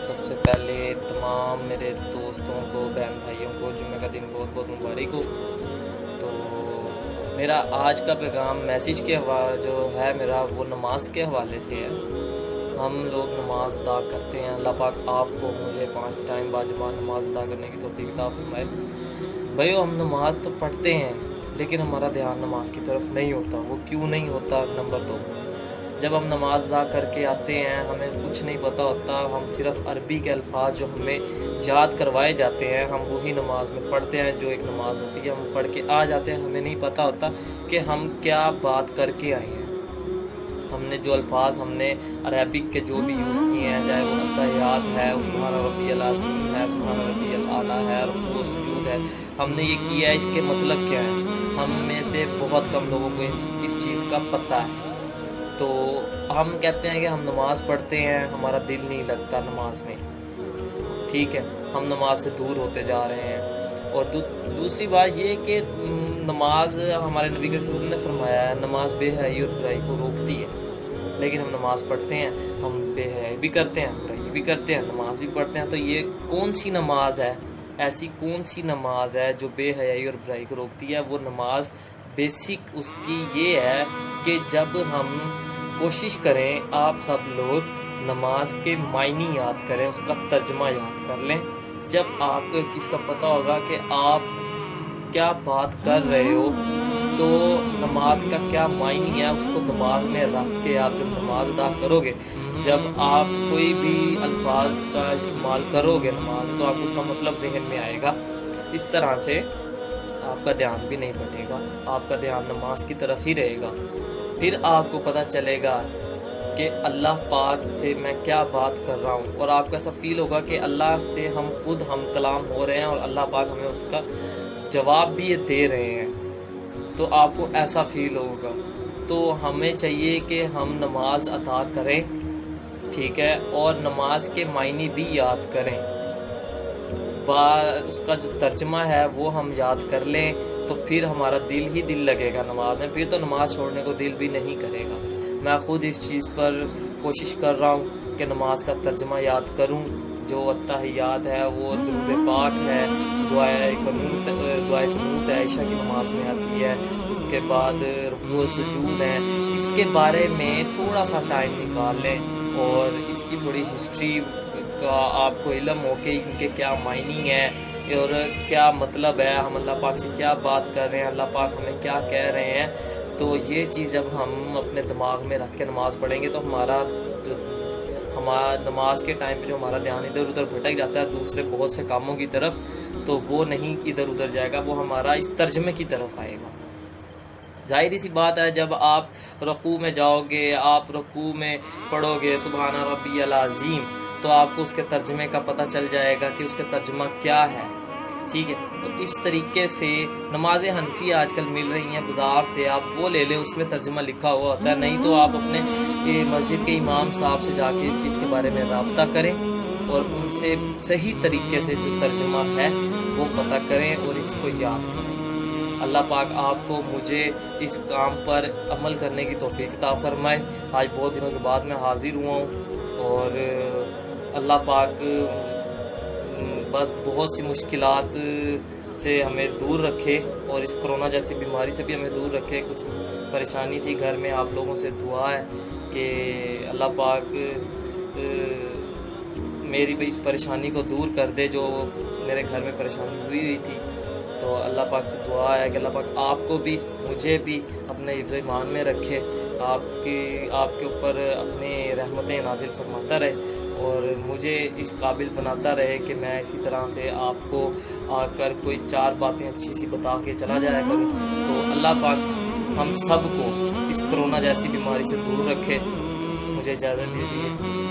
سب سے پہلے تمام میرے دوستوں کو، بہن بھائیوں کو جمعہ کا دن بہت بہت مبارک ہو۔ تو میرا آج کا پیغام میسیج کے حوالے جو ہے میرا وہ نماز کے حوالے سے ہے۔ ہم لوگ نماز ادا کرتے ہیں، اللہ پاک آپ کو مجھے 5 ٹائم باجماع نماز ادا کرنے کی توفیق عطا فرمائے۔ بھائیو، ہم نماز تو پڑھتے ہیں لیکن ہمارا دھیان نماز کی طرف نہیں ہوتا۔ وہ کیوں نہیں ہوتا؟ نمبر 2، جب ہم نماز ادا کر کے آتے ہیں ہمیں کچھ نہیں پتہ ہوتا، ہم صرف عربی کے الفاظ جو ہمیں یاد کروائے جاتے ہیں ہم وہی نماز میں پڑھتے ہیں۔ جو ایک نماز ہوتی ہے ہم پڑھ کے آ جاتے ہیں، ہمیں نہیں پتہ ہوتا کہ ہم کیا بات کر کے آئے ہیں۔ ہم نے جو الفاظ ہم نے عربک کے جو بھی یوز کیے ہیں، چاہے وہ التحیات ہے، سبحان ربی العظیم ہے، سبحان ربی الاعلیٰ ہے، رکوع سجود ہے، ہم نے یہ کیا ہے، اس کے مطلب کیا ہے؟ ہم میں سے بہت کم لوگوں کو اس چیز کا پتہ ہے۔ تو ہم کہتے ہیں کہ ہم نماز پڑھتے ہیں، ہمارا دل نہیں لگتا نماز میں، ٹھیک ہے، ہم نماز سے دور ہوتے جا رہے ہیں۔ اور دوسری بات یہ کہ نماز ہمارے نبی کریم صلی اللہ علیہ وسلم نے فرمایا ہے نماز بے حیائی اور برائی کو روکتی ہے، لیکن ہم نماز پڑھتے ہیں، ہم بے حیائی بھی کرتے ہیں، برائی بھی کرتے ہیں، نماز بھی پڑھتے ہیں۔ تو یہ کون سی نماز ہے؟ ایسی کون سی نماز ہے جو بے حیائی اور برائی کو روکتی ہے؟ وہ نماز بیسک اس کی یہ ہے کہ جب ہم کوشش کریں، آپ سب لوگ نماز کے معنی یاد کریں، اس کا ترجمہ یاد کر لیں۔ جب آپ کو ایک چیز کا پتہ ہوگا کہ آپ کیا بات کر رہے ہو تو نماز کا کیا معنی ہے، اس کو دماغ میں رکھ کے آپ جب نماز ادا کرو گے، جب آپ کوئی بھی الفاظ کا استعمال کرو گے نماز میں، تو آپ کو اس کا مطلب ذہن میں آئے گا۔ اس طرح سے آپ کا دھیان بھی نہیں بٹے گا، آپ کا دھیان نماز کی طرف ہی رہے گا۔ پھر آپ کو پتہ چلے گا کہ اللہ پاک سے میں کیا بات کر رہا ہوں، اور آپ کو ایسا فیل ہوگا کہ اللہ سے ہم خود ہم کلام ہو رہے ہیں اور اللہ پاک ہمیں اس کا جواب بھی دے رہے ہیں، تو آپ کو ایسا فیل ہوگا۔ تو ہمیں چاہیے کہ ہم نماز ادا کریں، ٹھیک ہے، اور نماز کے معنی بھی یاد کریں، اس کا جو ترجمہ ہے وہ ہم یاد کر لیں، تو پھر ہمارا دل ہی دل لگے گا نماز میں، پھر تو نماز چھوڑنے کو دل بھی نہیں کرے گا۔ میں خود اس چیز پر کوشش کر رہا ہوں کہ نماز کا ترجمہ یاد کروں۔ جو التحیات ہے وہ درود پاک ہے، دعائے قنوت عائشہ کی نماز میں آتی ہے، اس کے بعد رکوع سجود ہیں۔ اس کے بارے میں تھوڑا سا ٹائم نکال لیں اور اس کی تھوڑی ہسٹری کا آپ کو علم ہو کہ ان کے کیا معنی ہے اور کیا مطلب ہے، ہم اللہ پاک سے کیا بات کر رہے ہیں، اللہ پاک ہمیں کیا کہہ رہے ہیں۔ تو یہ چیز جب ہم اپنے دماغ میں رکھ کے نماز پڑھیں گے تو ہمارا نماز کے ٹائم پہ جو ہمارا دھیان ادھر ادھر بھٹک جاتا ہے دوسرے بہت سے کاموں کی طرف، تو وہ نہیں ادھر ادھر جائے گا، وہ ہمارا اس ترجمے کی طرف آئے گا۔ ظاہری سی بات ہے، جب آپ رکوع میں جاؤ گے، آپ رکوع میں پڑھو گے سبحان ربی العظیم، تو آپ کو اس کے ترجمے کا پتہ چل جائے گا کہ اس کا ترجمہ کیا ہے، ٹھیک ہے۔ تو اس طریقے سے نماز حنفی آج کل مل رہی ہیں بازار سے، آپ وہ لے لیں، اس میں ترجمہ لکھا ہوا ہوتا ہے، نہیں تو آپ اپنے مسجد کے امام صاحب سے جا کے اس چیز کے بارے میں رابطہ کریں اور ان سے صحیح طریقے سے جو ترجمہ ہے وہ پتہ کریں اور اس کو یاد کریں۔ اللہ پاک آپ کو مجھے اس کام پر عمل کرنے کی توفیق عطا فرمائے۔ آج بہت دنوں کے بعد میں حاضر ہوا ہوں، اور اللہ پاک بس بہت سی مشکلات سے ہمیں دور رکھے اور اس کرونا جیسی بیماری سے بھی ہمیں دور رکھے۔ کچھ پریشانی تھی گھر میں، آپ لوگوں سے دعا ہے کہ اللہ پاک میری بھی اس پریشانی کو دور کر دے جو میرے گھر میں پریشانی ہوئی تھی۔ تو اللہ پاک سے دعا ہے کہ اللہ پاک آپ کو بھی مجھے بھی اپنے حفظ ایمان میں رکھے، آپ کے اوپر اپنی رحمتیں نازل فرماتا رہے اور مجھے اس قابل بناتا رہے کہ میں اسی طرح سے آپ کو آ کر کوئی 4 باتیں اچھی سی بتا کے چلا جایا کروں۔ تو اللہ پاک ہم سب کو اس کرونا جیسی بیماری سے دور رکھے۔ مجھے اجازت دے دیجیے۔